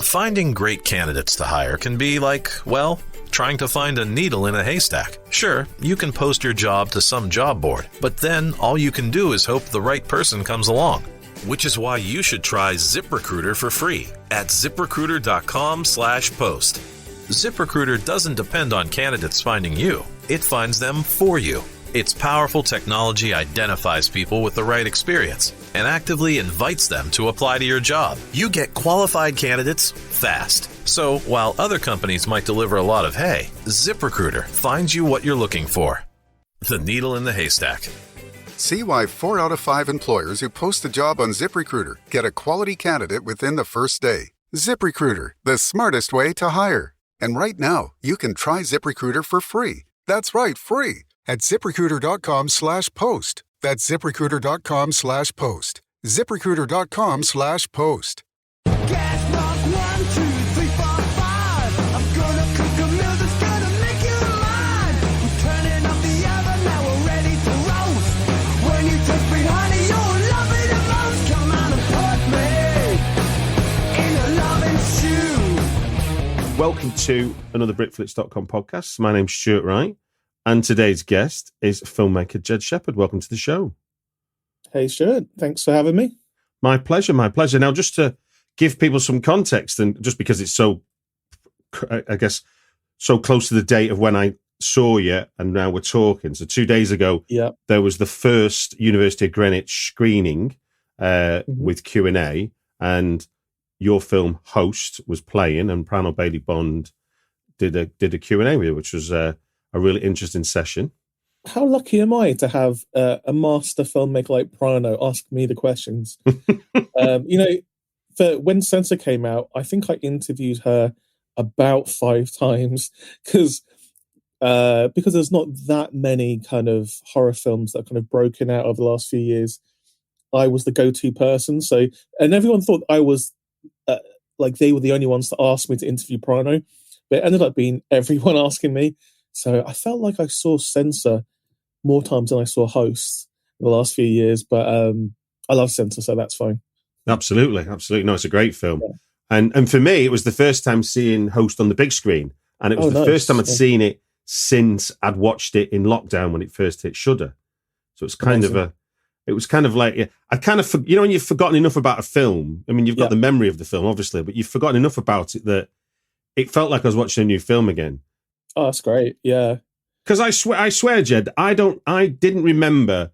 Finding great candidates to hire can be like, well, trying to find a needle in a haystack. Sure, you can post your job to some job board, but then all you can do is hope the right person comes along. Which is why you should try ZipRecruiter for free at ZipRecruiter.com/post. ZipRecruiter doesn't depend on candidates finding you. It finds them for you. Its powerful technology identifies people with the right experience and actively invites them to apply to your job. You get qualified candidates fast. So while other companies might deliver a lot of hay, ZipRecruiter finds you what you're looking for. The needle in the haystack. See why 4 out of 5 employers who post a job on ZipRecruiter get a quality candidate within the first day. ZipRecruiter, the smartest way to hire. And right now, you can try ZipRecruiter for free. That's right, free. At ZipRecruiter.com/post. That's ZipRecruiter.com/post. ZipRecruiter.com/post. Gas mark 1, 2, 3, 4, 5. I'm gonna cook a meal that's gonna make you mine. I'm turning up the oven, now we're ready to roast. When you touch me, honey, you'll love it the most. Come on and put me in a loving shoe. Welcome to another Britflicks.com podcast. My name's Stuart Wright, and today's guest is filmmaker Jed Shepherd. Welcome to the show. Hey, Stuart. Thanks for having me. My pleasure, my pleasure. Now, just to give people some context, and just because it's so, I guess, so close to the date of when I saw you, and now we're talking. So 2 days ago, there was the first University of Greenwich screening with Q&A, and your film HOST was playing, and Prano Bailey Bond did a Q&A with you, which was a really interesting session. How lucky am I to have a master filmmaker like Prano ask me the questions? When Censor came out, I think I interviewed her about 5 times because there's not that many kind of horror films that are kind of broken out over the last few years. I was the go-to person. So, and everyone thought I was like they were the only ones to ask me to interview Prano, but it ended up being everyone asking me. So I felt like I saw Censor more times than I saw Host in the last few years, but I love Censor, so that's fine. Absolutely. No, it's a great film. Yeah. And for me, it was the first time seeing Host on the big screen, and it was first time I'd seen it since I'd watched it in lockdown when it first hit Shudder. So it's kind of like, I kind of, when you've forgotten enough about a film, I mean, you've got the memory of the film, obviously, but you've forgotten enough about it that it felt like I was watching a new film again. Oh, that's great. Yeah. Because I swear, Jed, I didn't remember.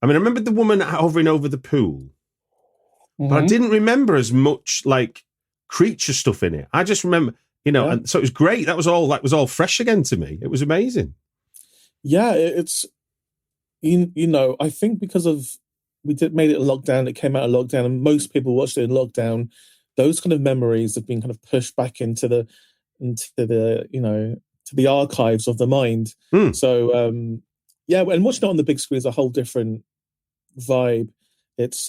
I mean, I remembered the woman hovering over the pool, but I didn't remember as much like creature stuff in it. I just remember, and so it was great. That was all fresh again to me. It was amazing. Yeah, it's, I think because made it a lockdown, it came out of lockdown, and most people watched it in lockdown. Those kind of memories have been kind of pushed back into the to the archives of the mind. So, and watching it on the big screen is a whole different vibe. It's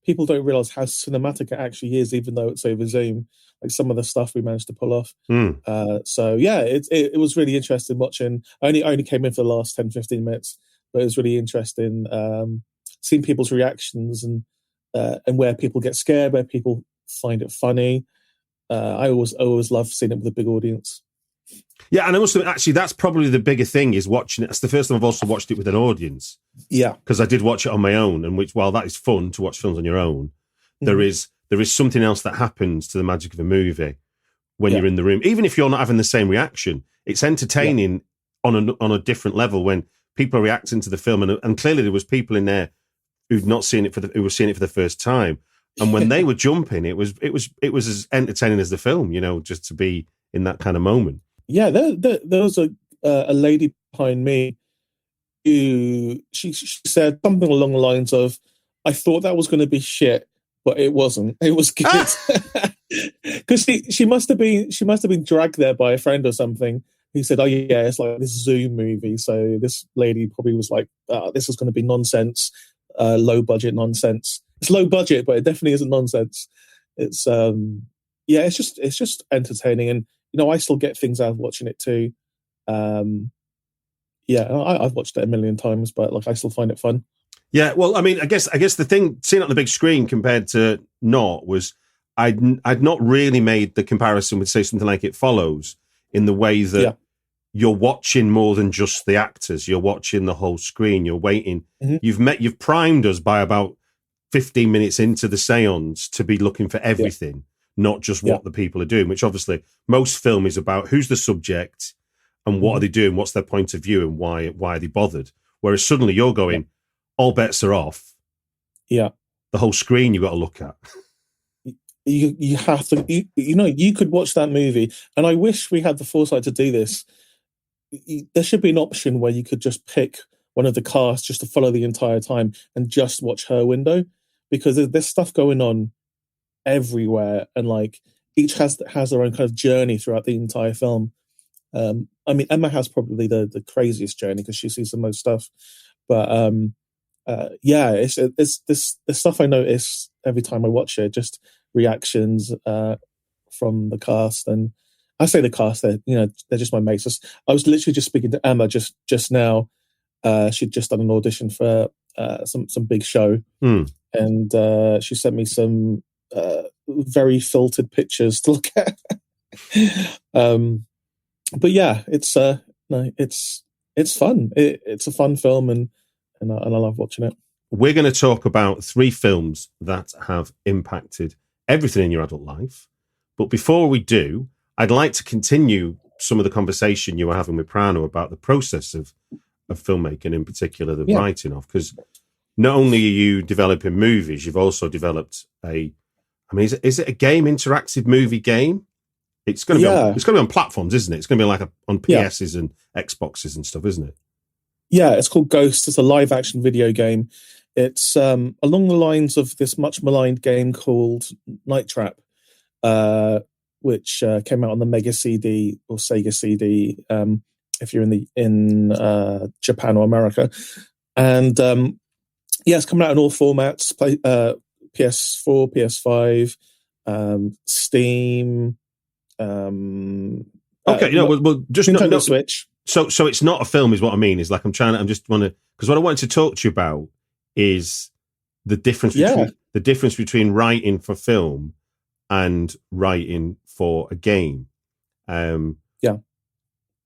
people don't realize how cinematic it actually is, even though it's over Zoom. Like some of the stuff we managed to pull off. It was really interesting watching. I only came in for the last 10-15 minutes, but it was really interesting seeing people's reactions and where people get scared, where people find it funny. I always love seeing it with a big audience. Yeah, and also, actually, that's probably the bigger thing is watching it. That's the first time I've also watched it with an audience. Yeah. Because I did watch it on my own, and while that is fun to watch films on your own, there is something else that happens to the magic of a movie when you're in the room. Even if you're not having the same reaction, it's entertaining on a different level when people are reacting to the film. And clearly there was people in there who'd not seen it who were seeing it for the first time. And when they were jumping, it was as entertaining as the film, just to be in that kind of moment. Yeah, there was a lady behind me who she said something along the lines of, "I thought that was going to be shit, but it wasn't. It was good." Because she must have been dragged there by a friend or something who said, "Oh yeah, it's like this Zoom movie." So this lady probably was like, "This is going to be nonsense, low budget nonsense." It's low budget, but it definitely isn't nonsense. It's it's just entertaining, and I still get things out of watching it too. I've watched it a million times, but I still find it fun. Yeah, well, I mean, I guess the thing seeing it on the big screen compared to not was I'd not really made the comparison with, say, something like It Follows, in the way that you're watching more than just the actors. You're watching the whole screen. You're waiting. You've primed us by about 15 minutes into the seance to be looking for everything, not just what the people are doing, which obviously most film is about who's the subject and what are they doing, what's their point of view, and why are they bothered. Whereas suddenly you're going, all bets are off. Yeah. The whole screen you've got to look at. You have to, you could watch that movie, and I wish we had the foresight to do this. There should be an option where you could just pick one of the cast just to follow the entire time and just watch her window, because there's stuff going on everywhere, and like each has their own kind of journey throughout the entire film. I mean, Emma has probably the craziest journey because she sees the most stuff, but it's this stuff I notice every time I watch it, just reactions from the cast. And I say the cast, they're just my mates. I was literally just speaking to Emma just now. She'd just done an audition for some big show, and she sent me some very filtered pictures to look at. But yeah, it's fun. It's a fun film, and I love watching it. We're going to talk about 3 films that have impacted everything in your adult life. But before we do, I'd like to continue some of the conversation you were having with Prano about the process of filmmaking, in particular the writing of, because not only are you developing movies, you've also developed is it a game, interactive movie game? It's going to be on platforms, isn't it? It's going to be like on PSs and Xboxes and stuff, isn't it? Yeah, it's called Ghost. It's a live action video game. It's along the lines of this much maligned game called Night Trap, which came out on the Mega CD or Sega CD, if you're in Japan or America. And it's coming out in all formats: PS4, PS5, Steam. Just Nintendo Switch. So it's not a film, is what I mean. Is like because what I wanted to talk to you about is the difference between writing for film and writing for a game.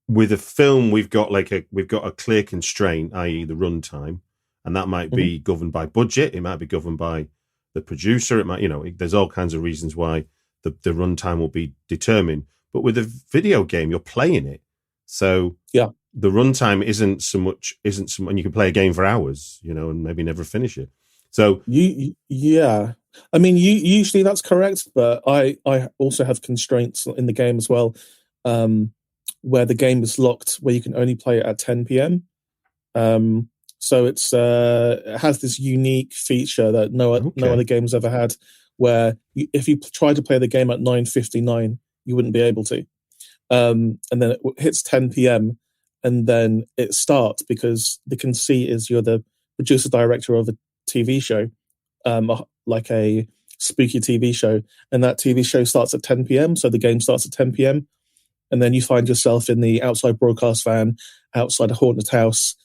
With a film, we've got a clear constraint, i.e., the runtime, and that might be governed by budget. It might be governed by the producer. It might, there's all kinds of reasons why the runtime will be determined. But with a video game, you're playing it, so the runtime isn't so much, and you can play a game for hours, and maybe never finish it. So I mean, usually that's correct, but I also have constraints in the game as well, where the game is locked, where you can only play it at 10 p.m. So it has this unique feature that no other game's ever had, where if you try to play the game at 9:59, you wouldn't be able to. And then it hits 10 p.m. and then it starts, because the conceit is you're the producer director of a TV show, like a spooky TV show, and that TV show starts at 10 p.m. So the game starts at 10 p.m. and then you find yourself in the outside broadcast van outside a haunted house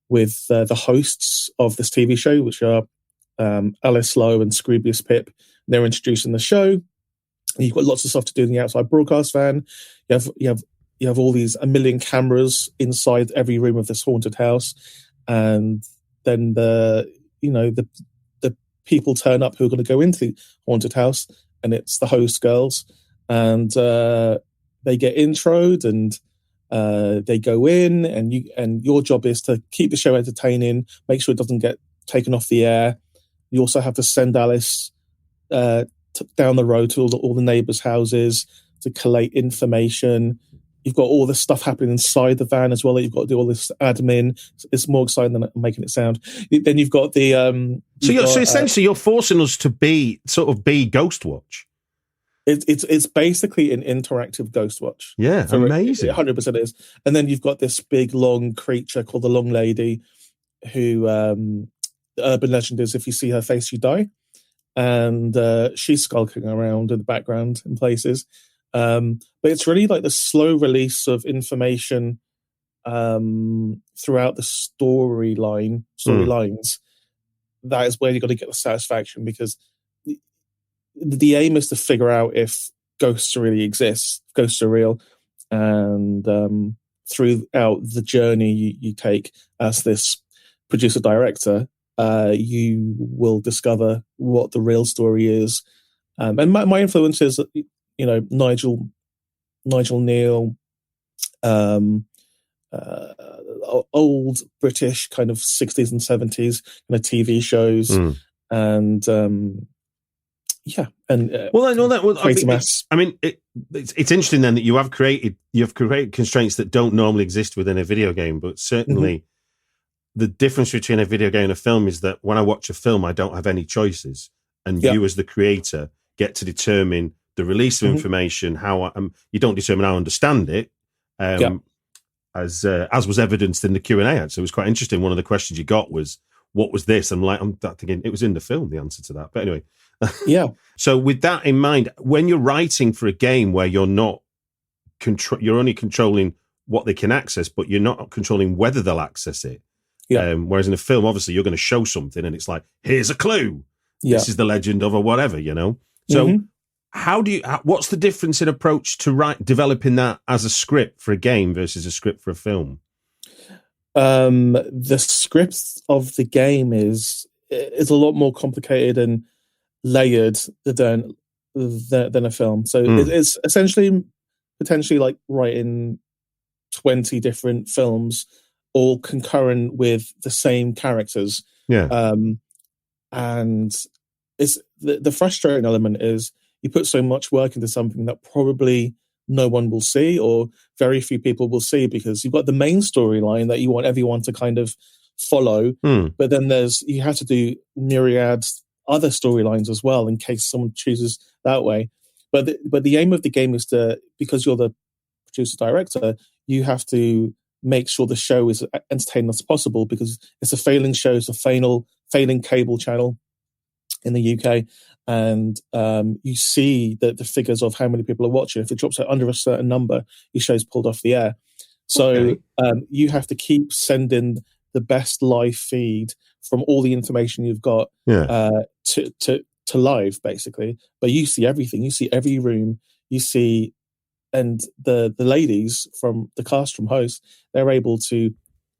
with the hosts of this TV show, which are Alice Lowe and Scroobius Pip. They're introducing the show. You've got lots of stuff to do in the outside broadcast van. You have all these 1 million cameras inside every room of this haunted house, and then the people turn up who are going to go into the haunted house, and it's the host girls, and they get introed, and they go in, and your job is to keep the show entertaining, make sure it doesn't get taken off the air. You also have to send Alice down the road to all the neighbours' houses to collate information. You've got all this stuff happening inside the van as well, that you've got to do all this admin. It's more exciting than I'm making it sound. Then you've got the so essentially you're forcing us to be Ghostwatch. It's basically an interactive Ghostwatch. Yeah, amazing. 100% is. And then you've got this big long creature called the Long Lady, who the urban legend is if you see her face you die, and she's skulking around in the background in places. But it's really like the slow release of information throughout the storylines. That is where you've got to get the satisfaction, because the aim is to figure out if ghosts really exist, ghosts are real, and throughout the journey you take as this producer director, you will discover what the real story is. And my influences, Nigel Neal, old British kind of 60s and 70s kind of TV shows, and it's interesting then that you have created constraints that don't normally exist within a video game, but certainly the difference between a video game and a film is that when I watch a film, I don't have any choices, and you as the creator get to determine the release of information, how you don't determine how I understand it, as was evidenced in the Q&A. Actually, it was quite interesting. One of the questions you got was, "What was this?" I'm thinking it was in the film, the answer to that. But anyway, So with that in mind, when you're writing for a game where you're not you're only controlling what they can access, but you're not controlling whether they'll access it. Whereas in a film, obviously, you're going to show something, and it's like, here's a clue. This is the legend of or whatever, So what's the difference in approach to developing that as a script for a game versus a script for a film? The script of the game is a lot more complicated and layered than a film. So it's essentially potentially like writing 20 different films, all concurrent with the same characters. And it's the frustrating element is you put so much work into something that probably no one will see, or very few people will see, because you've got the main storyline that you want everyone to kind of follow, but then you have to do myriad other storylines as well in case someone chooses that way. But the aim of the game is because you're the producer director, you have to make sure the show is entertaining as possible, because it's a failing show, it's a failing cable channel in the UK, and you see the figures of how many people are watching. If it drops under a certain number, your show's pulled off the air. So you have to keep sending the best live feed from all the information you've got to live, basically. But you see everything. You see every room. You see, and the ladies from the cast from Host, they're able to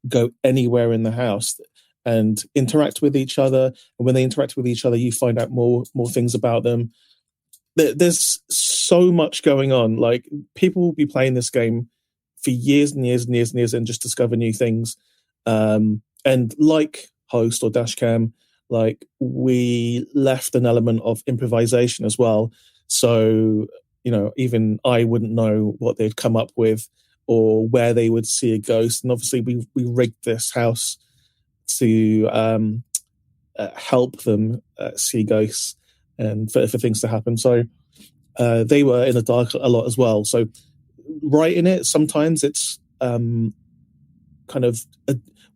go anywhere in the house and interact with each other. And when they interact with each other, you find out more things about them. There's so much going on. Like, people will be playing this game for years and years and years and years and just discover new things. And like Host or DASHCAM, like, we left an element of improvisation as well. So, even I wouldn't know what they'd come up with or where they would see a ghost. And obviously we rigged this house to help them see ghosts and for things to happen. So they were in the dark a lot as well. So writing it, sometimes it's kind of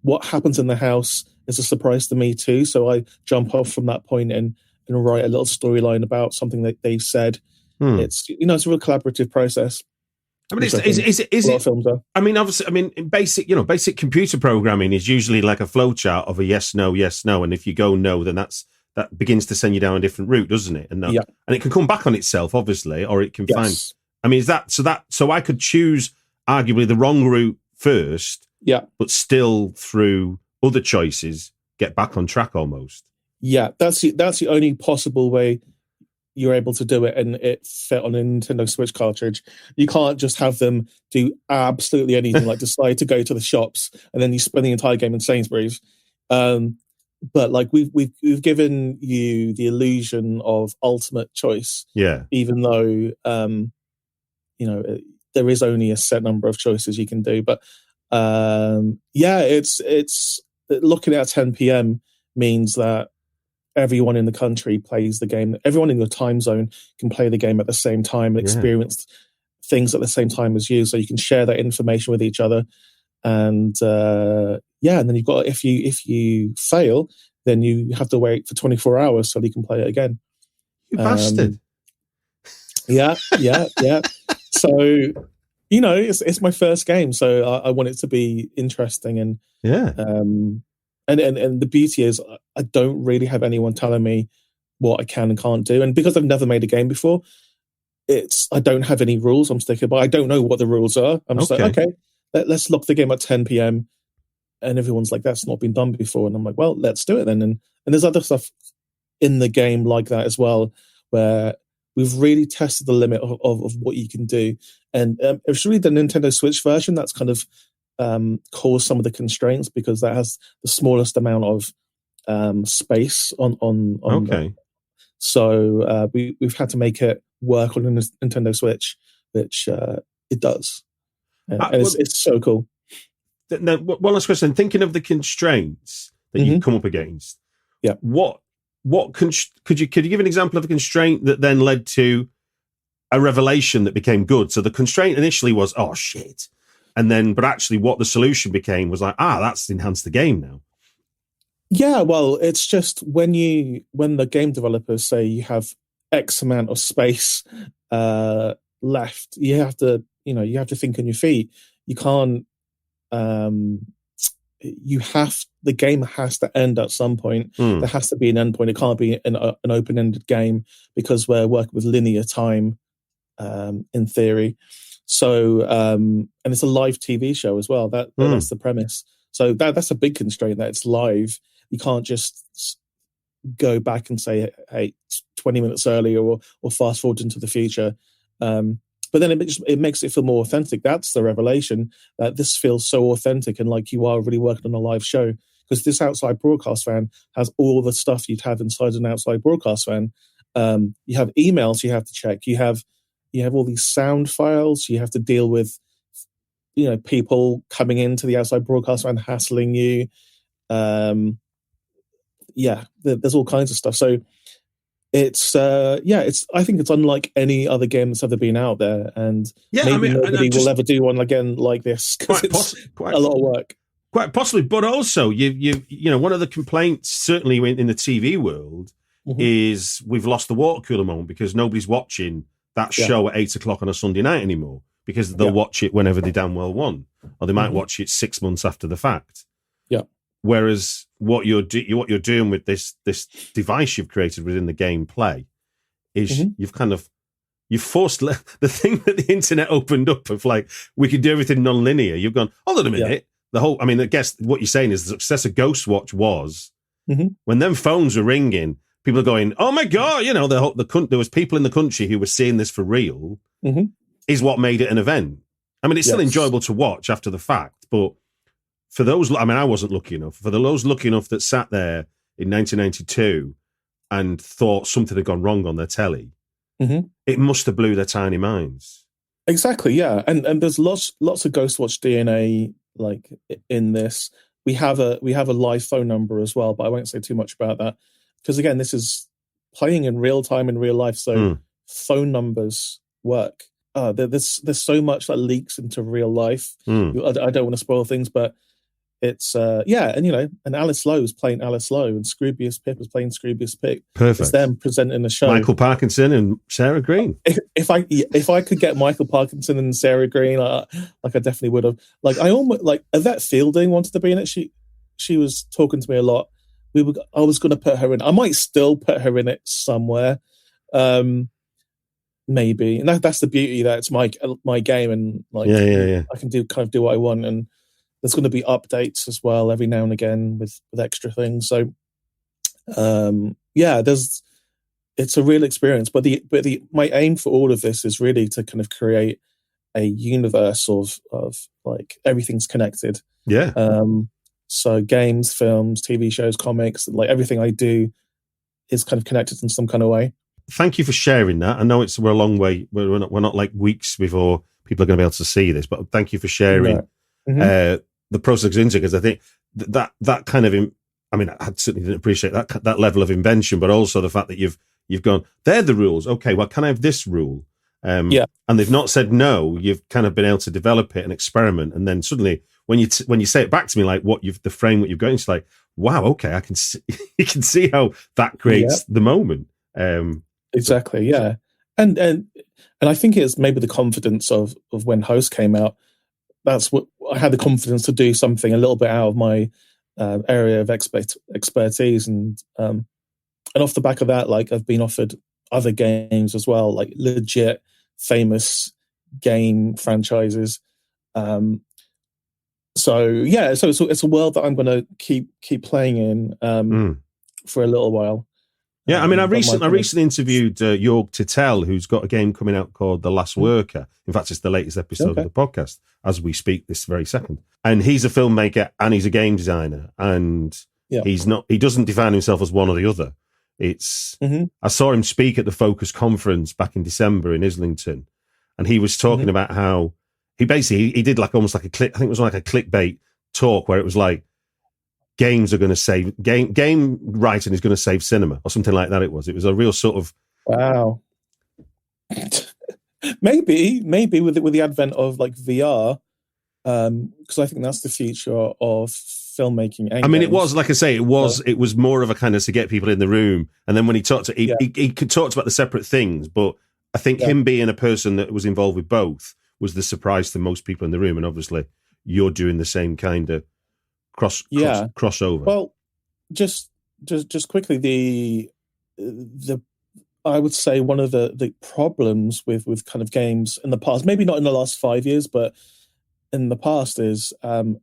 what happens in the house is a surprise to me too. So I jump off from that point and write a little storyline about something that they've said. It's it's a real collaborative process. I mean, is it? Films are. I mean, obviously, basic computer programming is usually like a flowchart of a yes, no, and if you go no, then that begins to send you down a different route, doesn't it? And and it can come back on itself, obviously, or it can find. I mean, is that so I could choose arguably the wrong route first, but still through other choices get back on track almost. Yeah, that's the only possible way you're able to do it, and it fit on a Nintendo Switch cartridge. You can't just have them do absolutely anything, like decide to go to the shops and then you spend the entire game in Sainsbury's. But like we've given you the illusion of ultimate choice. Even though there is only a set number of choices you can do. But it's looking at 10 p.m. means that everyone in the country plays the game. Everyone in your time zone can play the game at the same time and experience things at the same time as you. So you can share that information with each other. And and then you've got, if you fail, then you have to wait for 24 hours so you can play it again. You bastard. Yeah. So, it's my first game, so I want it to be interesting. And and the beauty is I don't really have anyone telling me what I can and can't do. And because I've never made a game before, I don't have any rules I'm sticking by. I don't know what the rules are. I'm just like, okay, let's lock the game at 10 p.m. And everyone's like, that's not been done before. And I'm like, well, let's do it then. And there's other stuff in the game like that as well, where we've really tested the limit of what you can do. And it's really the Nintendo Switch version that's kind of caused some of the constraints, because that has the smallest amount of space on Okay. So we've had to make it work on the Nintendo Switch, which it does. And it's so cool. Now, one last question. Thinking of the constraints that you come up against, what could you give an example of a constraint that then led to a revelation that became good? So the constraint initially was, oh shit, and then, but actually, what the solution became was like, that's enhanced the game now. Yeah, well, it's just when the game developers say you have X amount of space left, you have to think on your feet. You can't. The game has to end at some point. There has to be an end point. It can't be an open-ended game, because we're working with linear time in theory. So and it's a live TV show as well. That's the premise. So that's a big constraint, that it's live. You can't just go back and say, hey, 20 minutes earlier or fast forward into the future. But then it makes it feel more authentic. That's the revelation, that this feels so authentic and like you are really working on a live show. Because this outside broadcast fan has all the stuff you'd have inside an outside broadcast fan. You have emails you have to check. You have all these sound files. You have to deal with, people coming into the outside broadcast fan hassling you. There's all kinds of stuff. So I think it's unlike any other game that's ever been out there, and nobody will ever do one again like this, because it's a lot of work. Quite possibly, but also you one of the complaints certainly in the TV world is we've lost the water cooler moment, because nobody's watching that show at 8:00 on a Sunday night anymore, because they'll watch it whenever they damn well want, or they might watch it 6 months after the fact. Yeah. Whereas what you're doing with this device you've created within the gameplay is you've forced the thing that the internet opened up of, like, we could do everything non-linear. You've gone, hold on a minute. I guess what you're saying is the success of Ghostwatch was when them phones were ringing, people are going, oh my God, there was people in the country who were seeing this for real, is what made it an event. I mean, it's still enjoyable to watch after the fact, but for those, I wasn't lucky enough. For those lucky enough that sat there in 1992 and thought something had gone wrong on their telly, it must have blew their tiny minds. Exactly, yeah. And there's lots of Ghostwatch DNA like in this. We have a live phone number as well, but I won't say too much about that, because again, this is playing in real time in real life, so phone numbers work. There's so much that leaks into real life. I don't want to spoil things, but it's and Alice Lowe is playing Alice Lowe, and Scroobius Pip is playing Scroobius Pip. Perfect. It's them presenting the show. Michael Parkinson and Sarah Green. If I could get Michael Parkinson and Sarah Green, I definitely would have. Like, I almost, like, Yvette Fielding wanted to be in it. She was talking to me a lot. I was going to put her in. I might still put her in it somewhere, maybe. And that's the beauty, that it's my game, and like I can do what I want. And there's going to be updates as well every now and again with extra things. So, it's a real experience. But my aim for all of this is really to kind of create a universe of like everything's connected. Yeah. So games, films, TV shows, comics, like everything I do is kind of connected in some kind of way. Thank you for sharing that. I know we're a long way. We're not like weeks before people are going to be able to see this, but thank you for sharing the process into, because I think that kind of, I certainly didn't appreciate that level of invention, but also the fact that you've gone, they're the rules. Okay, well, can I have this rule? And they've not said no. You've kind of been able to develop it and experiment, and then suddenly when you say it back to me, like the frame what you've got, it's like, wow, okay, I can see, you can see how that creates the moment. Exactly, yeah, and I think it's maybe the confidence of when HOST came out. That's what I had, the confidence to do something a little bit out of my area of expertise, and off the back of that, like I've been offered other games as well, like legit famous game franchises. So yeah, so it's a world that I'm going to keep playing in for a little while. Yeah, I mean, I recently interviewed Jorg Tittel, who's got a game coming out called The Last Worker. In fact, it's the latest episode of the podcast as we speak this very second. And he's a filmmaker and he's a game designer, and he doesn't define himself as one or the other. It's I saw him speak at the Focus conference back in December in Islington, and he was talking about how he did like almost like I think it was like a clickbait talk where it was like, games are going to save game writing is going to save cinema or something like that. It was a real sort of wow. maybe with the advent of like VR, because I think that's the future of filmmaking. I mean, it was like I say, it was more of a kind of to get people in the room, and then when he talked to he talked about the separate things, but I think him being a person that was involved with both was the surprise to most people in the room, and obviously you're doing the same kind of crossover. Well, just quickly, the I would say one of the problems with kind of games in the past, maybe not in the last 5 years, but in the past, is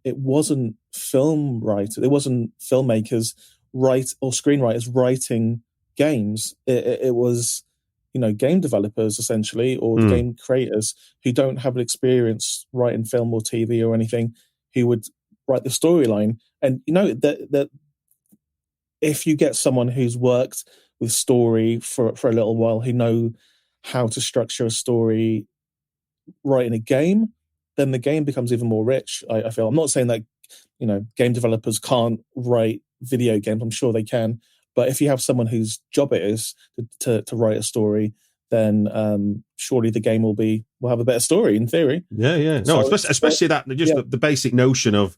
it wasn't it wasn't filmmakers or screenwriters writing games. It was game developers essentially, or game creators who don't have an experience writing film or TV or anything, who would write the storyline. And that if you get someone who's worked with story for a little while, who know how to structure a story writing a game, then the game becomes even more rich. I feel. I'm not saying that game developers can't write video games. I'm sure they can, but if you have someone whose job it is to write a story, then surely the game will have a better story in theory. Yeah. No, especially that the basic notion of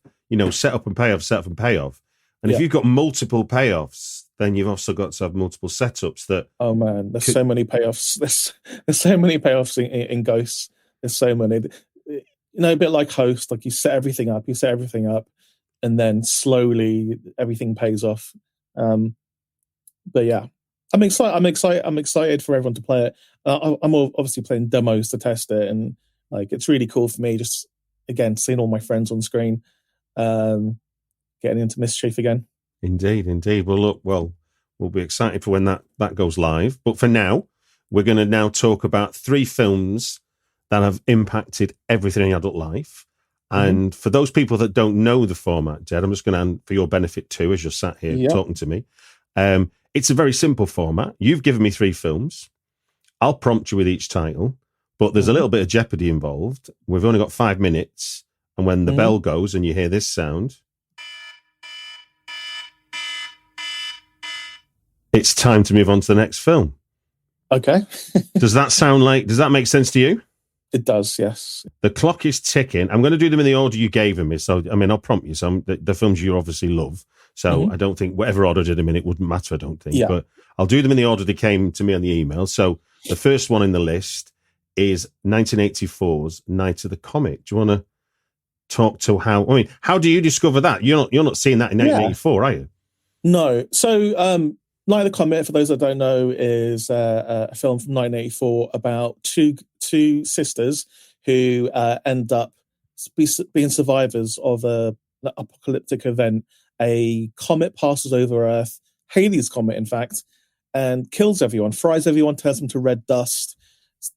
set up and payoff. And if you've got multiple payoffs, then you've also got to have multiple setups. Oh man, there's so many payoffs. There's so many payoffs in Ghosts. There's so many. A bit like Host, like you set everything up, and then slowly everything pays off. But yeah. I'm excited for everyone to play it. I'm obviously playing demos to test it, and like it's really cool for me. Just again seeing all my friends on screen, getting into Mischief again. Indeed. We'll be excited for when that goes live. But for now, we're going to now talk about 3 films that have impacted everything in adult life. And for those people that don't know the format, Jed, I'm just going to, for your benefit too, as you're sat here talking to me. It's a very simple format. You've given me 3 films. I'll prompt you with each title, but there's a little bit of jeopardy involved. We've only got 5 minutes. And when the bell goes and you hear this sound, it's time to move on to the next film. Okay. Does that make sense to you? It does, yes. The clock is ticking. I'm going to do them in the order you gave me. So, I mean, I'll prompt you. So the films you obviously love. So I don't think whatever order I did them in, it wouldn't matter, I don't think. Yeah. But I'll do them in the order they came to me on the email. So the first one in the list is 1984's Night of the Comet. Do you want to talk to how do you discover that? You're not seeing that in 1984, are you? No. So Night of the Comet, for those that don't know, is a film from 1984 about two sisters who end up being survivors of an apocalyptic event. A comet passes over Earth, Halley's Comet, in fact, and kills everyone, fries everyone, turns them to red dust.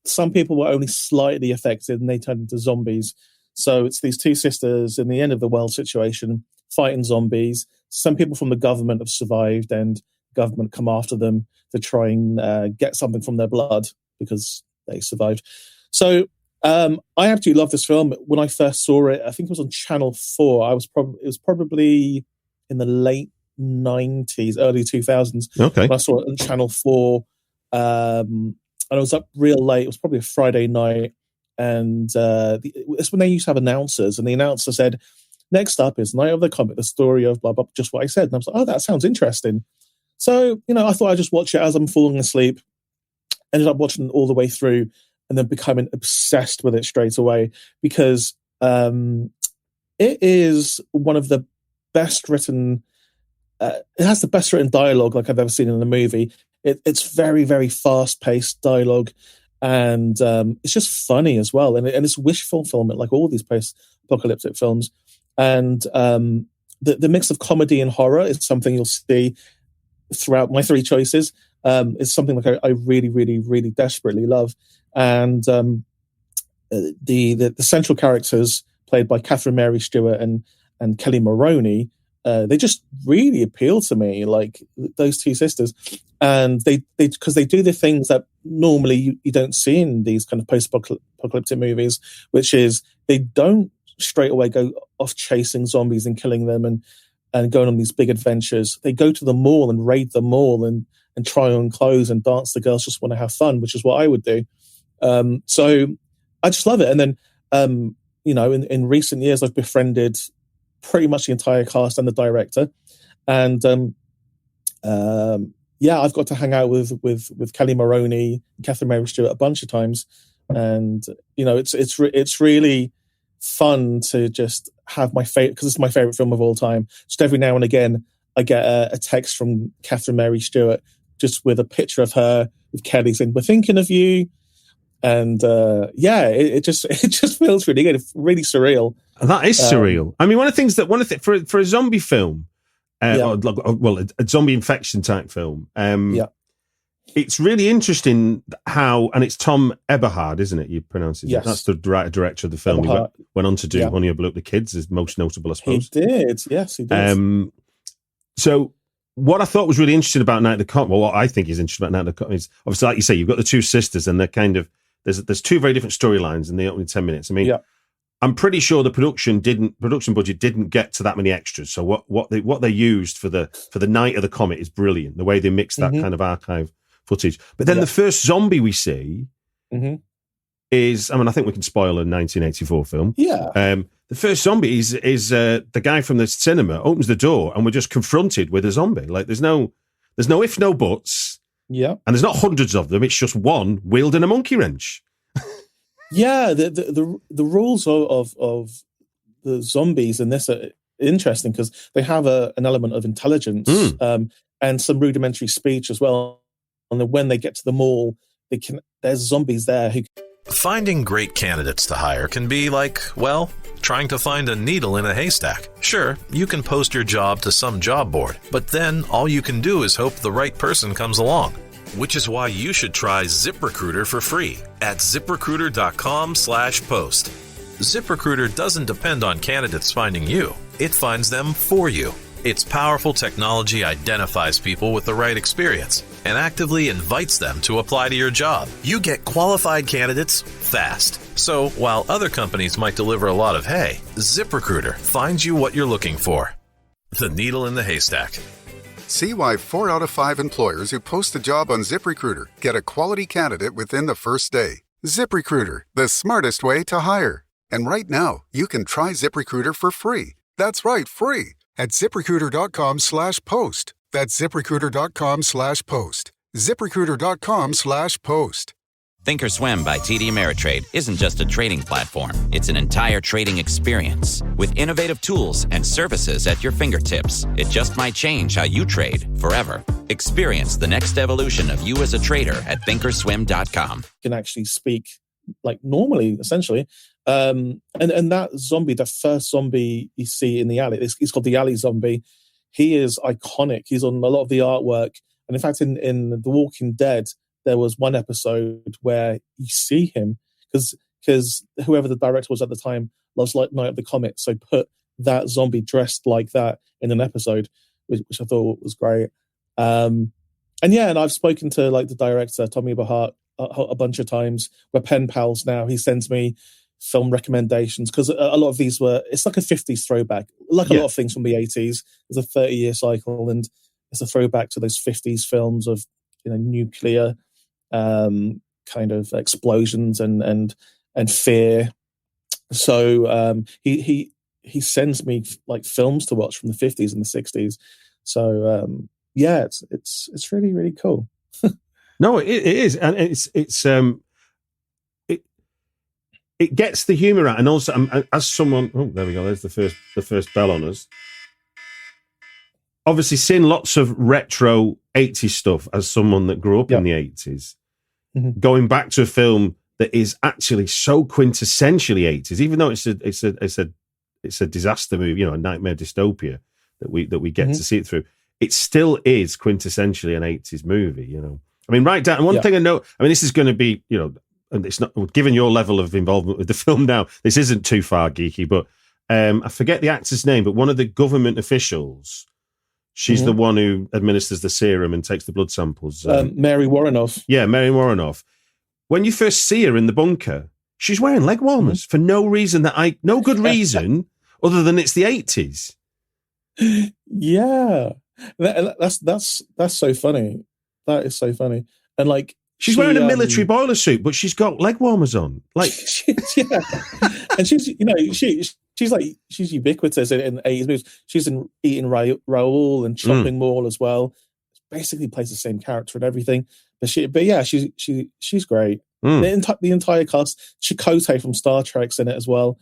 Some people were only slightly affected, and they turned into zombies. So it's these 2 sisters in the end of the world situation fighting zombies. Some people from the government have survived, and government come after them to try and get something from their blood because they survived. So I absolutely love this film. When I first saw it, I think it was on Channel 4. It was probably in the late 90s, early 2000s. Okay. When I saw it on Channel 4. And I was up real late. It was probably a Friday night. And it's when they used to have announcers. And the announcer said, next up is Night of the Comet, the story of blah, blah, just what I said. And I was like, oh, that sounds interesting. So, I thought I'd just watch it as I'm falling asleep. Ended up watching it all the way through and then becoming obsessed with it straight away because it is one of the best written it has the best written dialogue like I've ever seen in a movie. It's very, very fast paced dialogue, and it's just funny as well. And it's wish fulfillment, like all these post apocalyptic films. And the mix of comedy and horror is something you'll see throughout my three choices. It's something like I really, really, really desperately love. And the central characters played by Catherine Mary Stewart and Kelly Maroney, they just really appeal to me, like those two sisters. And they because they do the things that normally you don't see in these kind of post-apocalyptic movies, which is they don't straight away go off chasing zombies and killing them and going on these big adventures. They go to the mall and raid the mall and try on clothes and dance. The girls just want to have fun, which is what I would do. So I just love it. And then, in recent years, I've befriended pretty much the entire cast and the director. And I've got to hang out with Kelly Maroney, Catherine Mary Stewart a bunch of times. And, it's really fun to just have my favorite, because it's my favorite film of all time. Just every now and again, I get a text from Catherine Mary Stewart just with a picture of her with Kelly saying, "We're thinking of you." And it just feels really good. It's really surreal. That is surreal. I mean, one of the things for a zombie film, a zombie infection type film, it's really interesting how, and it's Tom Eberhard, isn't it? You pronounce it. Yes. That's the director of the film. Eberhard. He went on to do Honey, I Blew Up the Kids, is most notable, I suppose. He did. Yes, he did. So what I thought was really interesting about Night of the Comet, well, what I think is interesting about Night of the Comet is, obviously, like you say, you've got the two sisters, and they're kind of, there's two very different storylines in the opening 10 minutes. I mean, I'm pretty sure the production budget didn't get to that many extras. So what they used for the Night of the Comet is brilliant. The way they mix that kind of archive footage. But then the first zombie we see is, I mean, I think we can spoil a 1984 film. Yeah. The first zombie is the guy from the cinema opens the door and we're just confronted with a zombie. Like there's no if, no buts. Yeah. And there's not hundreds of them. It's just one wielding a monkey wrench. Yeah. The rules of the zombies in this are interesting because they have an element of intelligence and some rudimentary speech as well. And then when they get to the mall, there's zombies there who. Finding great candidates to hire can be like, well, trying to find a needle in a haystack. Sure, you can post your job to some job board, but then all you can do is hope the right person comes along. Which is why you should try ZipRecruiter for free at ZipRecruiter.com/post. ZipRecruiter doesn't depend on candidates finding you. It finds them for you. Its powerful technology identifies people with the right experience and actively invites them to apply to your job. You get qualified candidates fast. So while other companies might deliver a lot of hay, ZipRecruiter finds you what you're looking for. The needle in the haystack. See why 4 out of 5 employers who post a job on ZipRecruiter get a quality candidate within the first day. ZipRecruiter, the smartest way to hire. And right now, you can try ZipRecruiter for free. That's right, free. At ZipRecruiter.com/post. That's ZipRecruiter.com/post. ZipRecruiter.com/post. Thinkorswim by TD Ameritrade isn't just a trading platform. It's an entire trading experience with innovative tools and services at your fingertips. It just might change how you trade forever. Experience the next evolution of you as a trader at Thinkorswim.com. Can actually speak like normally, essentially. And that zombie, the first zombie you see in the alley, he's called the Alley Zombie. He is iconic. He's on a lot of the artwork. And in fact, in The Walking Dead, there was one episode where you see him because whoever the director was at the time loves like Night of the Comet. So put that zombie dressed like that in an episode, which I thought was great. And I've spoken to like the director, Tommy Bahart, a bunch of times. We're pen pals now. He sends me film recommendations because a lot of these it's like a 50s throwback, like a lot of things from the 80s. There's a 30-year cycle and it's a throwback to those 50s films of nuclear kind of explosions and fear. So he sends me like films to watch from the 50s and the 60s. So it's really, really cool. No, it is, and it gets the humour out, and also as someone. Oh, there we go. There's the first bell on us. obviously seen lots of retro 80s stuff as someone that grew up in the 80s. Mm-hmm. Going back to a film that is actually so quintessentially 80s, even though it's a disaster movie, a nightmare dystopia that we get to see it through. It still is quintessentially an 80s movie, I mean, right down. One thing I know, I mean, this is going to be, and it's not, given your level of involvement with the film now, this isn't too far geeky, but I forget the actor's name, but one of the government officials, she's the one who administers the serum and takes the blood samples. Mary Warrenoff. Yeah, Mary Warrenoff. When you first see her in the bunker, she's wearing leg warmers for no reason no good reason other than it's the 80s. Yeah, that's so funny. That is so funny. And like, she's wearing a military boiler suit, but she's got leg warmers on. Like, yeah, and she's she's ubiquitous in 80s movies. She's in Eating Raoul and Chopping Mall as well. Basically plays the same character and everything. But yeah, she's great. The entire cast. Chakotay from Star Trek's in it as well.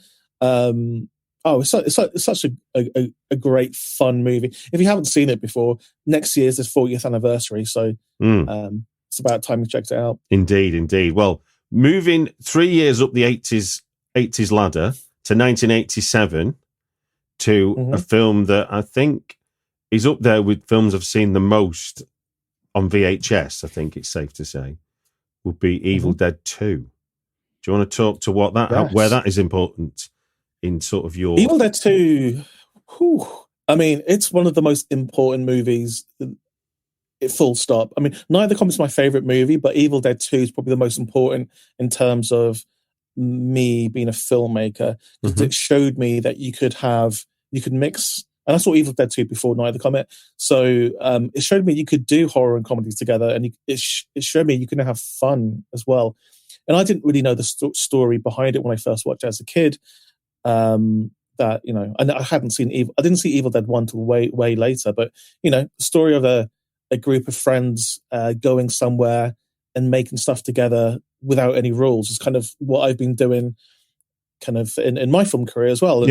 It's such a great fun movie. If you haven't seen it before, next year is the 40th anniversary, so it's about time you checked it out. Indeed. Well, moving 3 years up the 80s ladder to 1987 to a film that I think is up there with films I've seen the most on VHS, I think it's safe to say, would be Evil Dead 2. Do you want to talk to where that is important in sort of your... Evil Dead 2, I mean, it's one of the most important movies, full stop. I mean, Night of the Comet's my favourite movie, but Evil Dead 2 is probably the most important in terms of me being a filmmaker, because it showed me that you could mix... And I saw Evil Dead 2 before Night of the Comet. So it showed me you could do horror and comedy together, and it showed me you can have fun as well. And I didn't really know the story behind it when I first watched it as a kid. And I hadn't seen I didn't see Evil Dead 1 till way later. But, the story of a group of friends going somewhere and making stuff together without any rules is kind of what I've been doing kind of in my film career as well.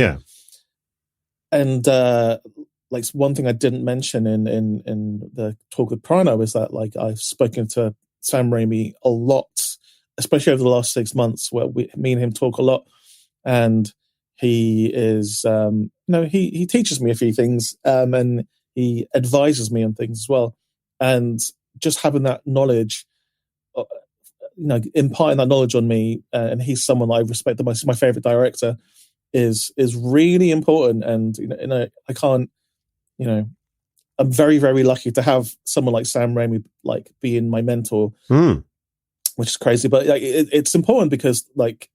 And like one thing I didn't mention in the talk with Prano is that like I've spoken to Sam Raimi a lot, especially over the last 6 months, where me and him talk a lot, and he is he teaches me a few things and he advises me on things as well, and just having that knowledge, imparting that knowledge on me, and he's someone that I respect the most, my favorite director, is really important. And I can't, I'm very, very lucky to have someone like Sam Raimi like being my mentor, which is crazy, but like it's important because like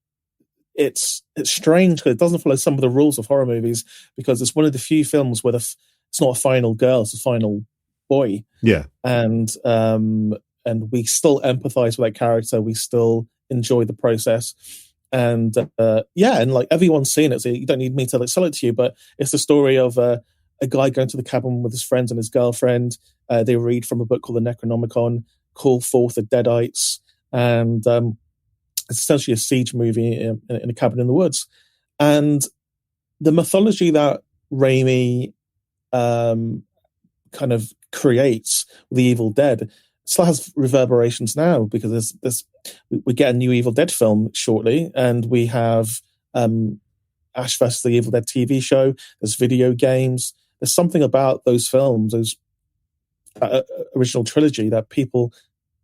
it's strange because it doesn't follow some of the rules of horror movies, because it's one of the few films where it's not a final girl, it's a final boy. Yeah. And we still empathize with that character, we still enjoy the process. And and like everyone's seen it, so you don't need me to like sell it to you, but it's the story of a guy going to the cabin with his friends and his girlfriend. They read from a book called the Necronomicon, call forth the Deadites, and it's essentially a siege movie in a cabin in the woods. And the mythology that Raimi kind of creates with the Evil Dead still has reverberations now, because we get a new Evil Dead film shortly, and we have Ash vs. the Evil Dead TV show, there's video games. There's something about those films, those original trilogy, that people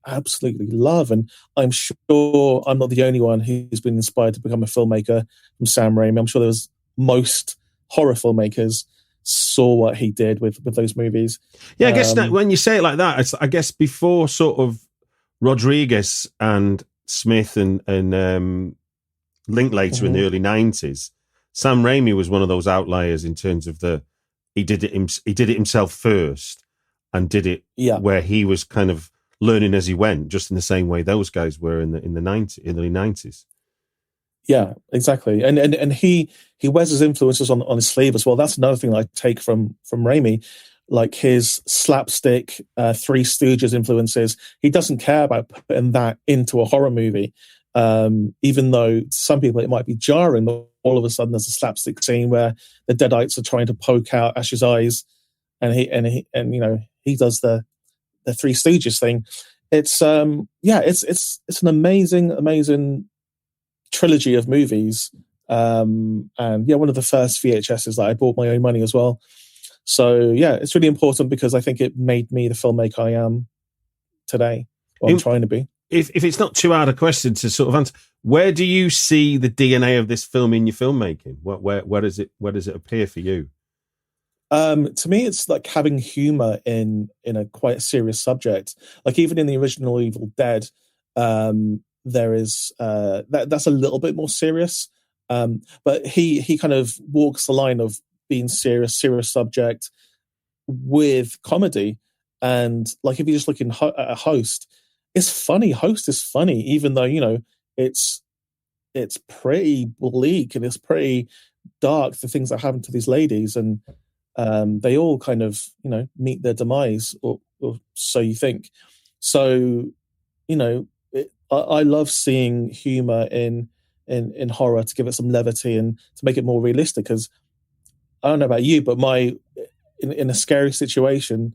absolutely love. And I'm sure I'm not the only one who's been inspired to become a filmmaker from Sam Raimi. I'm sure there was most horror filmmakers saw what he did with those movies. Yeah, I guess when you say it like that, I guess before sort of Rodriguez and Smith and Linklater in the early 90s, Sam Raimi was one of those outliers in terms of he did it himself first, and did it where he was kind of learning as he went, just in the same way those guys were in the early 90s. Yeah, exactly. And he wears his influences on his sleeve as well. That's another thing I take from Raimi, like his slapstick, Three Stooges influences. He doesn't care about putting that into a horror movie, even though to some people it might be jarring that all of a sudden there's a slapstick scene where the Deadites are trying to poke out Ash's eyes, he does the Three Stooges thing. It's it's an amazing trilogy of movies. And one of the first VHSs that I bought my own money as well. So it's really important because I think it made me the filmmaker I am today, or I'm trying to be. If it's not too hard a question to sort of answer, where do you see the DNA of this film in your filmmaking? Where does it appear for you? To me, it's like having humor in a quite serious subject. Like even in the original Evil Dead, there is that's a little bit more serious. But he kind of walks the line of being serious subject with comedy. And like if you're just looking at a Host, it's funny. Host is funny, even though it's pretty bleak and it's pretty dark, the things that happen to these ladies, and they all kind of meet their demise, or so you think. So I love seeing humor in horror to give it some levity and to make it more realistic. Because I don't know about you, but in a scary situation,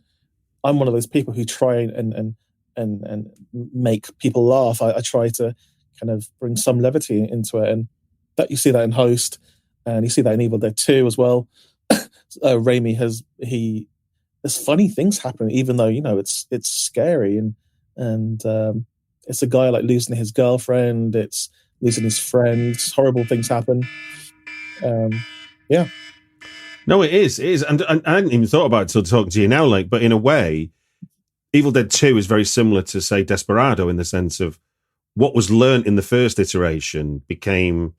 I'm one of those people who try and make people laugh. I try to kind of bring some levity into it, and that you see that in Host, and you see that in Evil Dead 2 as well. Raimi there's funny things happening, even though it's scary, and it's a guy like losing his girlfriend, it's losing his friends, horrible things happen. No, it is, and I hadn't even thought about it till talking to you now. But in a way, Evil Dead 2 is very similar to, say, Desperado, in the sense of what was learnt in the first iteration became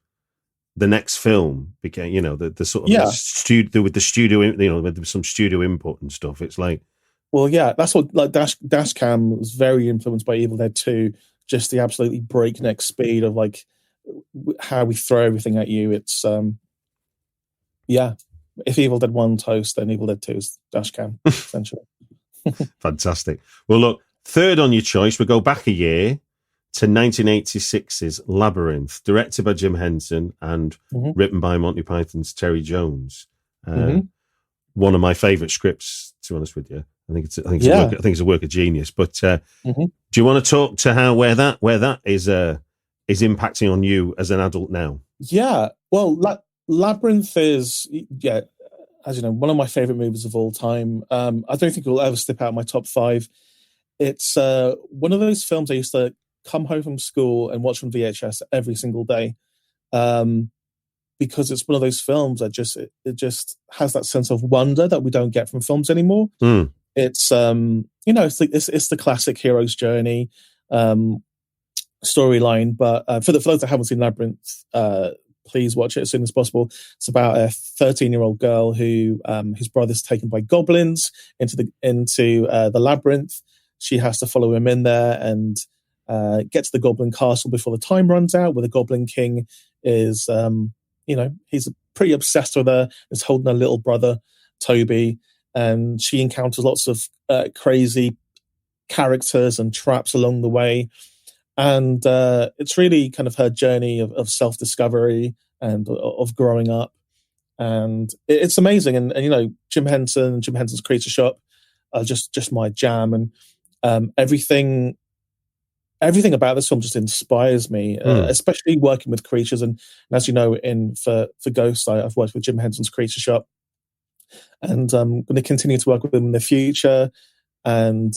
the next film, became the sort of with the studio, with some studio input and stuff. It's like, well, that's what DASHCAM was very influenced by Evil Dead 2. Just the absolutely breakneck speed of like how we throw everything at you. It's if Evil Dead 1's Host, then Evil Dead 2 is DASHCAM, essentially. Fantastic. Well, look, third on your choice, we go back a year to 1986's Labyrinth, directed by Jim Henson and written by Monty Python's Terry Jones. One of my favourite scripts, to be honest with you. I think it's a work of genius. But do you want to talk to where that is impacting on you as an adult now? Yeah. Well, Labyrinth is as you know, one of my favourite movies of all time. I don't think it will ever slip out of my top 5. It's one of those films I used to come home from school and watch on VHS every single day, because it's one of those films that just has that sense of wonder that we don't get from films anymore. It's it's the classic hero's journey storyline, but for those that haven't seen Labyrinth, please watch it as soon as possible. It's about a 13-year-old girl who whose brother's taken by goblins into the labyrinth. She has to follow him in there and get to the Goblin Castle before the time runs out, where the Goblin King is, he's pretty obsessed with her, is holding her little brother, Toby, and she encounters lots of crazy characters and traps along the way. And it's really kind of her journey of self-discovery and of growing up. And it's amazing. And Jim Henson's Creature Shop are just my jam. And everything about this film just inspires me, especially working with creatures. And as you know, for Ghost, I've worked with Jim Henson's Creature Shop, and I'm going to continue to work with them in the future. And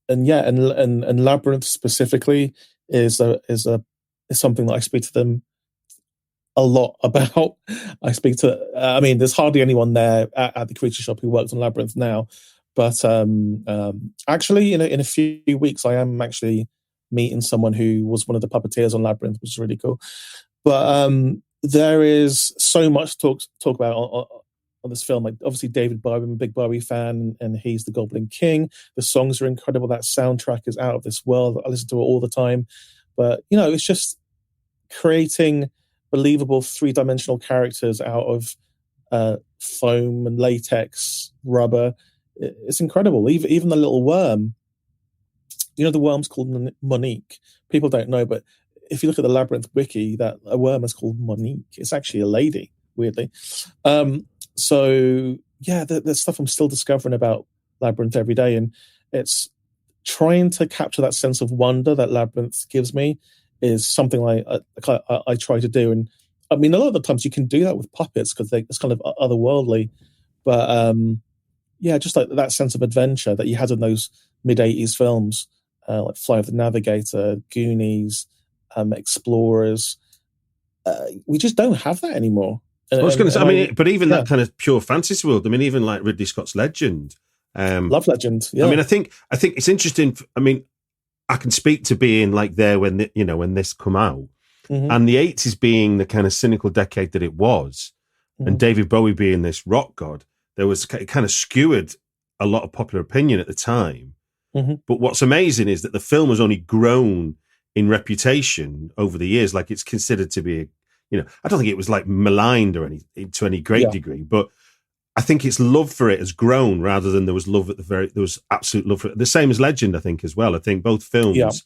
Labyrinth specifically is something that I speak to them a lot about. I speak to, there's hardly anyone there at the Creature Shop who works on Labyrinth now. But actually, in a few weeks, I am actually meeting someone who was one of the puppeteers on Labyrinth, which is really cool. But there is so much to talk about on this film. Like, obviously, David Bowie, I'm a big Bowie fan, and he's the Goblin King. The songs are incredible. That soundtrack is out of this world. I listen to it all the time. But, it's just creating believable three-dimensional characters out of foam and latex, rubber. It's incredible. Even the little worm, the worm's called Monique. People don't know, but if you look at the Labyrinth wiki, that a worm is called Monique. It's actually a lady, weirdly. there's stuff I'm still discovering about Labyrinth every day, and it's trying to capture that sense of wonder that Labyrinth gives me is something I try to do. And I mean, a lot of the times you can do that with puppets because it's kind of otherworldly, but just like that sense of adventure that you had in those mid-80s films, like Flight of the Navigator, Goonies, Explorers. We just don't have that anymore. I was going to say, I mean, but even that kind of pure fantasy world, I mean, even like Ridley Scott's Legend. Love Legend, yeah. I mean, I think it's interesting. I mean, I can speak to being like there when this come out, and the 80s being the kind of cynical decade that it was, and David Bowie being this rock god. There was it kind of skewered a lot of popular opinion at the time. But what's amazing is that the film has only grown in reputation over the years. Like, it's considered to be, I don't think it was like maligned or to any great degree, but I think its love for it has grown rather than there was absolute love for it. The same as Legend, I think, as well. I think both films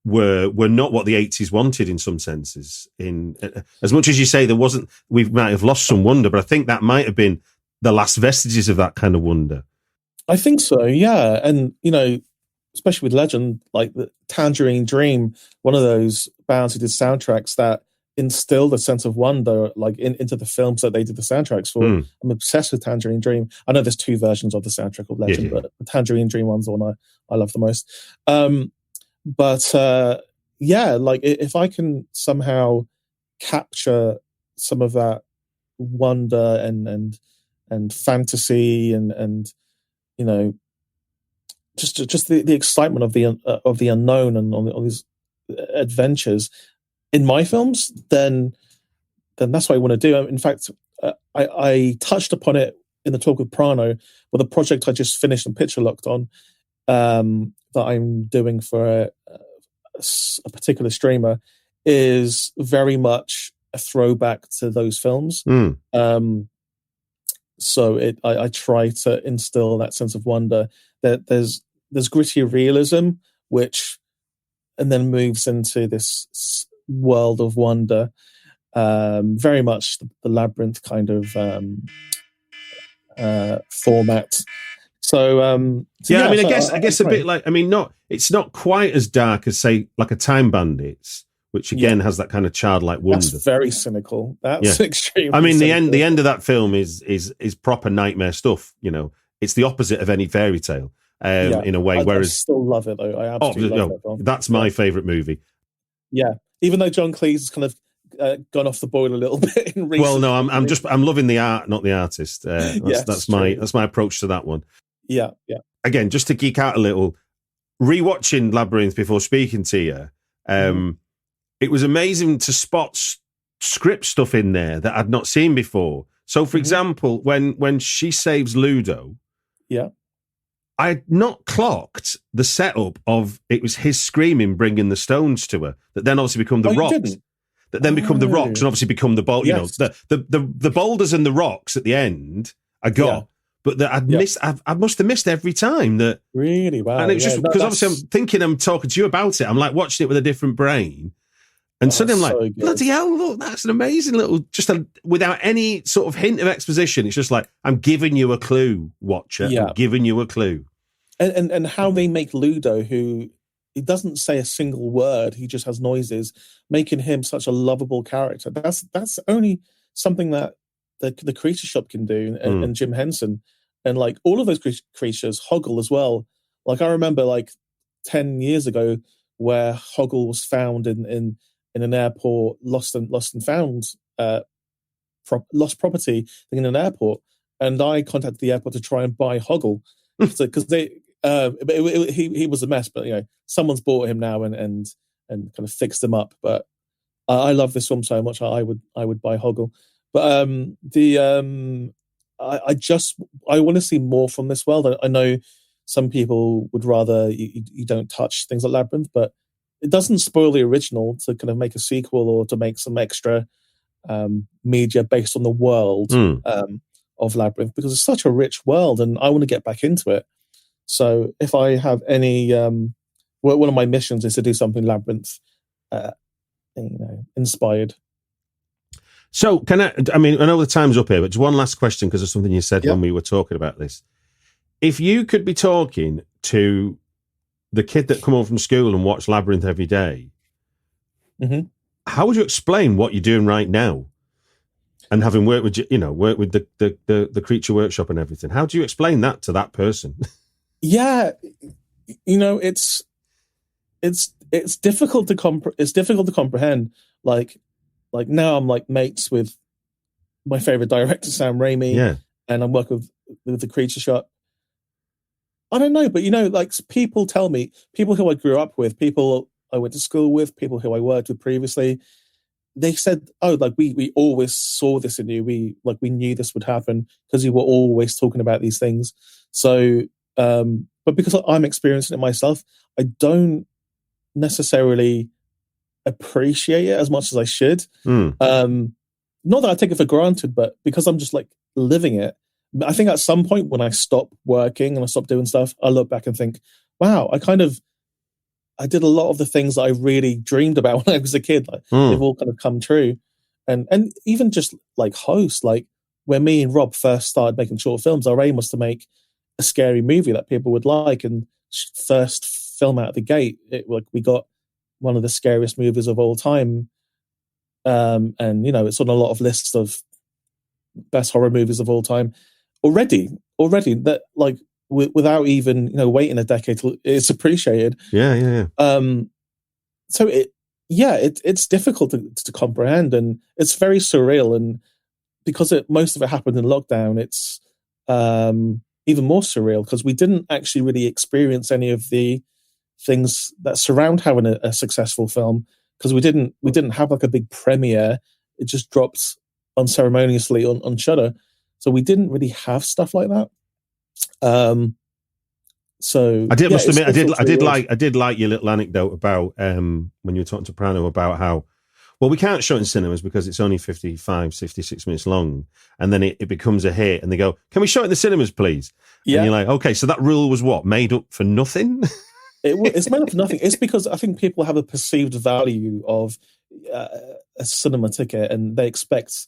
were not what the 80s wanted in some senses. In as much as you say we might have lost some wonder, but I think that might have been the last vestiges of that kind of wonder. I think so, yeah. And, especially with Legend, like the Tangerine Dream, one of those bands who did soundtracks that instilled a sense of wonder like into the films that they did the soundtracks for. I'm obsessed with Tangerine Dream. I know there's two versions of the soundtrack of Legend, but the Tangerine Dream one's the one I love the most. Like if I can somehow capture some of that wonder and fantasy and just the excitement of the unknown and on these adventures in my films, then that's what I want to do. In fact, I touched upon it in the talk with Prano, with a project I just finished and picture locked on that I'm doing for a particular streamer is very much a throwback to those films. So I try to instill that sense of wonder. That there's gritty realism, and then moves into this world of wonder. Very much the Labyrinth kind of format. So I guess a bit like, it's not quite as dark as, say, like a Time Bandits, which again has that kind of childlike wonder. That's very cynical. That's extreme. I mean, the end of that film is proper nightmare stuff. It's the opposite of any fairy tale in a way. Whereas I still love it though. I absolutely love that film. That's my favorite movie. Yeah, even though John Cleese has kind of gone off the boil a little bit in recent. Well, no, I'm loving the art, not the artist. That's my approach to that one. Yeah. Again, just to geek out a little, rewatching Labyrinth before speaking to you, it was amazing to spot script stuff in there that I'd not seen before. So, for example, when she saves Ludo, I had not clocked the setup of it was his screaming, bringing the stones to her, that then obviously become the rocks. That then become the rocks and obviously become the boulder. The boulders and the rocks at the end I got, but that I must have missed every time. That really wow. And it was just because obviously I'm thinking, I'm talking to you about it. I'm like watching it with a different brain. And suddenly I'm like, bloody hell, look, that's an amazing little, without any sort of hint of exposition. It's just like, I'm giving you a clue, watcher. I'm giving you a clue. And how they make Ludo, who he doesn't say a single word, he just has noises, making him such a lovable character. That's only something that the Creature Shop can do, and Jim Henson. And like all of those creatures, Hoggle as well. Like I remember like 10 years ago where Hoggle was found in an airport, lost and found, lost property in an airport, and I contacted the airport to try and buy Hoggle because he was a mess, but someone's bought him now and kind of fixed him up. But I love this film so much, I would buy Hoggle. But I want to see more from this world. I know some people would rather you don't touch things like Labyrinth, but it doesn't spoil the original to kind of make a sequel or to make some extra media based on the world of Labyrinth, because it's such a rich world and I want to get back into it. So if I have any, one of my missions is to do something Labyrinth, inspired. So I mean, I know the time's up here, but just one last question because of something you said when we were talking about this. If you could be talking to the kid that come home from school and watch Labyrinth every day, how would you explain what you're doing right now? And having worked with, worked with the Creature Workshop and everything, how do you explain that to that person? Yeah, it's difficult to comprehend. Like now I'm like mates with my favorite director, Sam Raimi, and I'm working with the Creature Shop. I don't know, but like people tell me, people who I grew up with, people I went to school with, people who I worked with previously, they said, "Oh, like we always saw this in you. We knew this would happen because you were always talking about these things." So, but because I'm experiencing it myself, I don't necessarily appreciate it as much as I should. Not that I take it for granted, but because I'm just like living it. I think at some point when I stop working and I stop doing stuff, I look back and think, wow, I did a lot of the things that I really dreamed about when I was a kid. Like they've all kind of come true. And even just like Host, like when me and Rob first started making short films, our aim was to make a scary movie that people would like. And first film out of the gate, we got one of the scariest movies of all time. And it's on a lot of lists of best horror movies of all time already that like without even waiting a decade till it's appreciated. So it's difficult to comprehend, and it's very surreal, and because most of it happened in lockdown, it's even more surreal because we didn't actually really experience any of the things that surround having a successful film, because we didn't have like a big premiere. It just dropped unceremoniously on Shudder, so we didn't really have stuff like that. So I must admit, I did like your little anecdote about when you were talking to Prano about how, well, we can't show it in cinemas because it's only 56 minutes long, and then it becomes a hit, and they go, "Can we show it in the cinemas, please?" Yeah. And you're like, okay, so that rule was what, made up for nothing? It's made up for nothing. It's because I think people have a perceived value of a cinema ticket, and they expect,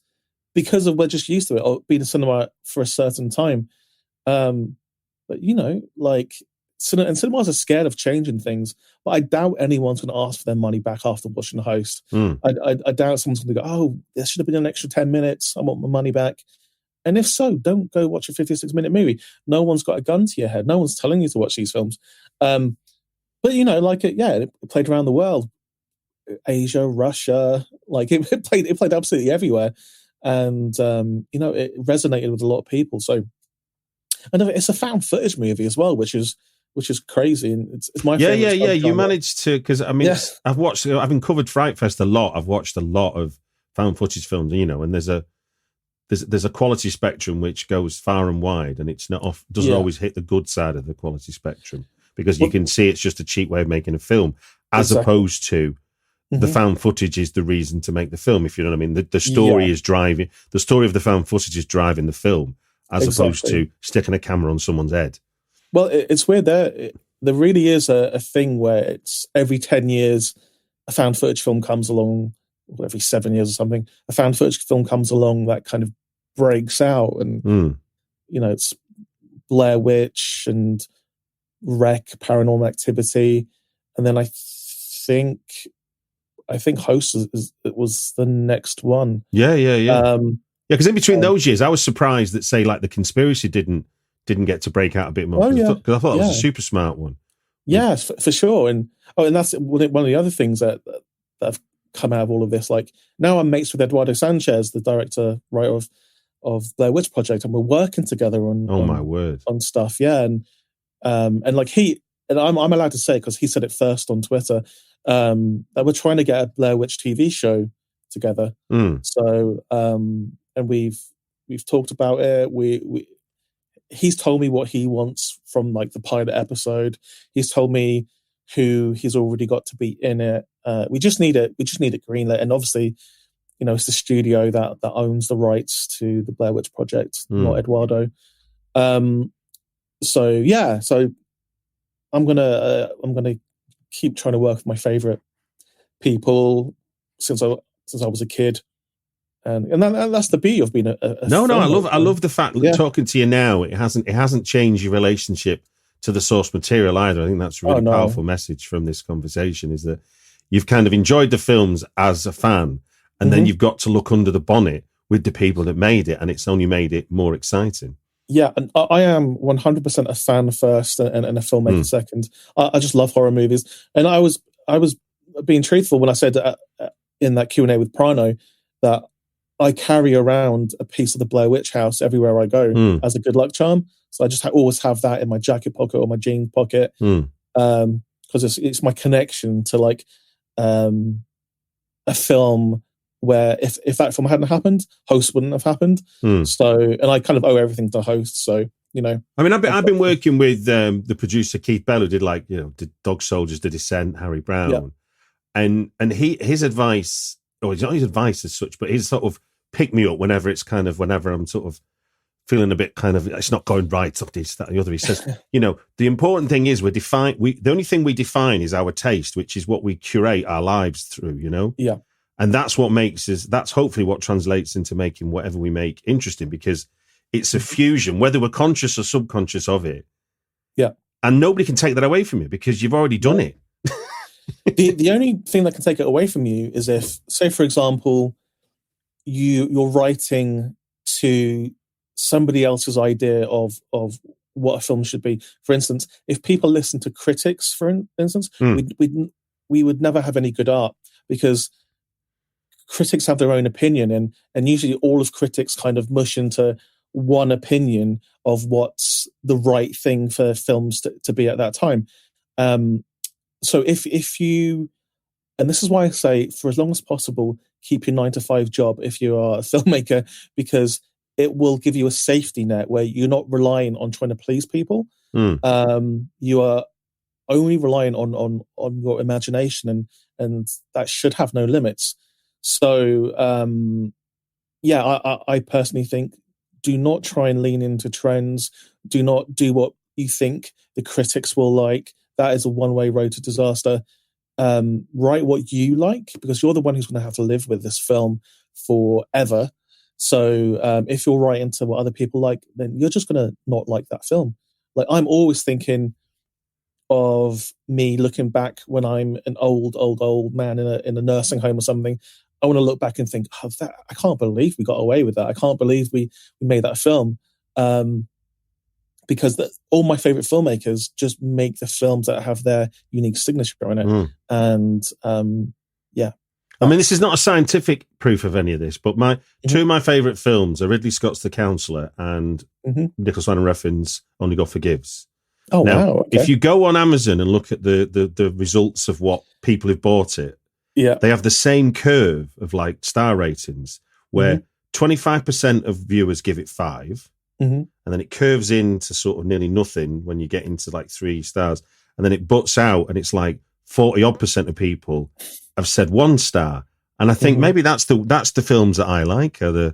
because we're just used to it, or being in cinema for a certain time. But like cinemas are scared of changing things. But I doubt anyone's going to ask for their money back after watching Host. I doubt someone's going to go, "Oh, there should have been an extra 10 minutes. I want my money back." And if so, don't go watch a 56-minute movie. No one's got a gun to your head. No one's telling you to watch these films. But it played around the world, Asia, Russia, like it played absolutely everywhere, and it resonated with a lot of people. So, and it's a found footage movie as well, which is crazy, and it's my favorite. Yeah. You managed to, because I mean, having covered Fright Fest a lot, I've watched a lot of found footage films, and there's a quality spectrum which goes far and wide, and it's doesn't always hit the good side of the quality spectrum, because you can see it's just a cheap way of making a film, as opposed to the found footage is the reason to make the film, if you know what I mean. The story is driving, the story of the found footage is driving the film, as opposed to sticking a camera on someone's head. Well, it's weird. There really is a thing where it's every 10 years a found footage film comes along, or every 7 years or something, a found footage film comes along that kind of breaks out, and it's Blair Witch and Wreck, Paranormal Activity, and then I think Host was the next one. Yeah, because in between those years, I was surprised that, say, like The Conspiracy didn't get to break out a bit more, because I thought it was a super smart one. Yeah, for sure. And that's one of the other things that have come out of all of this. Like, now I'm mates with Eduardo Sanchez, the director, writer of Blair Witch Project, and we're working together on stuff. Yeah, and like I'm allowed to say, because he said it first on Twitter, that we're trying to get a Blair Witch TV show together. So and we've talked about it. He's told me what he wants from like the pilot episode. He's told me who he's already got to be in it. We just need it greenlit, and obviously, it's the studio that owns the rights to the Blair Witch Project, not Eduardo. So I'm gonna keep trying to work with my favorite people since I was a kid. And that's the beauty of being a no. filmmaker. I love the fact that talking to you now, it hasn't changed your relationship to the source material either. I think that's a really powerful message from this conversation, is that you've kind of enjoyed the films as a fan, and then you've got to look under the bonnet with the people that made it, and it's only made it more exciting. Yeah, and I am 100% a fan first and a filmmaker second. I just love horror movies, and I was being truthful when I said in that Q&A with Prano that I carry around a piece of the Blair Witch House everywhere I go as a good luck charm. So I just always have that in my jacket pocket or my jeans pocket, because it's my connection to like a film where if that film hadn't happened, HOST wouldn't have happened. So, and I kind of owe everything to HOST. So, you know, I mean, I've been working with the producer Keith Bell, who did did Dog Soldiers, The Descent, Harry Brown, and his advice, or it's not his advice as such, but his sort of pick me up whenever I'm sort of feeling a bit kind of, it's not going right, up this, that, and the other. He says, you know, the important thing is the only thing we define is our taste, which is what we curate our lives through, you know? Yeah. And that's what that's hopefully what translates into making whatever we make interesting, because it's a fusion, whether we're conscious or subconscious of it. Yeah. And nobody can take that away from you because you've already done it. The only thing that can take it away from you is if, say, for example, you're writing to somebody else's idea of what a film should be. For instance, if people listen to critics, for instance, we would never have any good art, because critics have their own opinion, and usually all of critics kind of mush into one opinion of what's the right thing for films to be at that time. So if you, and this is why I say, for as long as possible, keep your 9-to-5 job if you are a filmmaker, because it will give you a safety net where you're not relying on trying to please people. You are only relying on your imagination, and that should have no limits. So, I personally think, do not try and lean into trends. Do not do what you think the critics will like. That is a one-way road to disaster. Write what you like, because you're the one who's going to have to live with this film forever. So if you're writing to what other people like, then you're just going to not like that film. Like, I'm always thinking of me looking back when I'm an old man in a nursing home or something. I want to look back and think, oh, that, I can't believe we got away with that. I can't believe we made that film. Because all my favorite filmmakers just make the films that have their unique signature on it. And I mean, this is not a scientific proof of any of this, but two of my favourite films are Ridley Scott's The Counselor and Nicholas Winding Refn's Only God Forgives. Oh, now, wow. Okay. If you go on Amazon and look at the results of what people who've bought it, they have the same curve of like star ratings, where 25% of viewers give it 5, and then it curves into sort of nearly nothing when you get into like 3 stars, and then it butts out, and it's like 40% of people have said 1 star. And I think maybe that's the films that I like, are the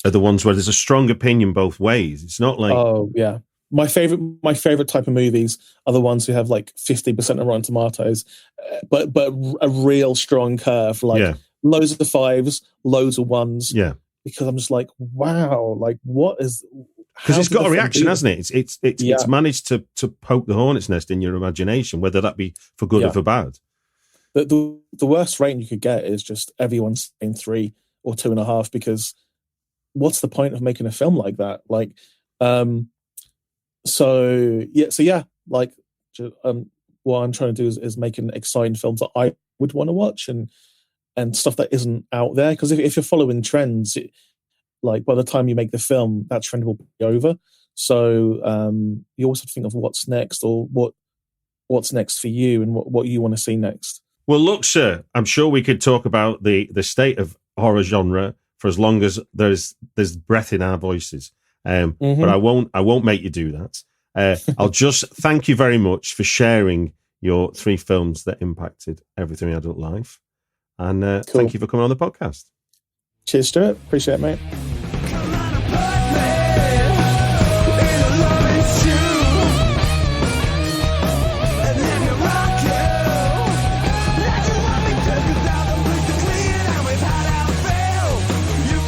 ones where there's a strong opinion both ways. It's not like, oh yeah, my favorite type of movies are the ones who have like 50% of Rotten Tomatoes, but a real strong curve, like loads of 5s, loads of 1s. Yeah, because I'm just like, wow, like what is? Because it's got a reaction, hasn't it? It's managed to poke the hornet's nest in your imagination, whether that be for good or for bad. The worst rating you could get is just everyone saying 3 or 2.5, because what's the point of making a film like that? Like, like, what I'm trying to do is making exciting films that I would want to watch, and stuff that isn't out there. Because if you're following trends, like by the time you make the film, that trend will be over. So you also have to think of what's next, or what's next for you, and what you want to see next. Well, look, sir, I'm sure we could talk about the state of horror genre for as long as there's breath in our voices. But I won't make you do that. I'll just thank you very much for sharing your 3 films that impacted everything in adult life. And thank you for coming on the podcast. Cheers, Stuart. Appreciate it, mate. You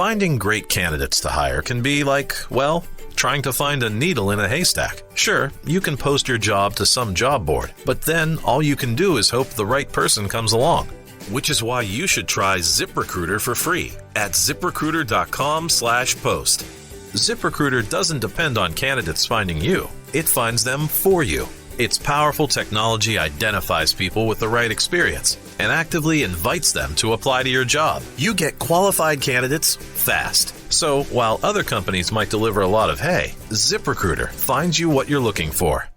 Finding great candidates to hire can be like, well, trying to find a needle in a haystack. Sure, you can post your job to some job board, but then all you can do is hope the right person comes along. Which is why you should try ZipRecruiter for free at ziprecruiter.com/post. ZipRecruiter doesn't depend on candidates finding you. It finds them for you. Its powerful technology identifies people with the right experience and actively invites them to apply to your job. You get qualified candidates fast. So while other companies might deliver a lot of hay, ZipRecruiter finds you what you're looking for.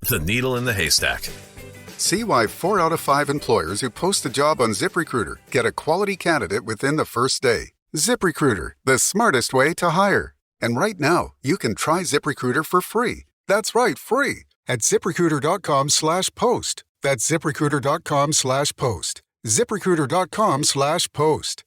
The needle in the haystack. See why 4 out of 5 employers who post a job on ZipRecruiter get a quality candidate within the first day. ZipRecruiter, the smartest way to hire. And right now, you can try ZipRecruiter for free. That's right, free. At ZipRecruiter.com/post. That's ZipRecruiter.com/post. ZipRecruiter.com/post.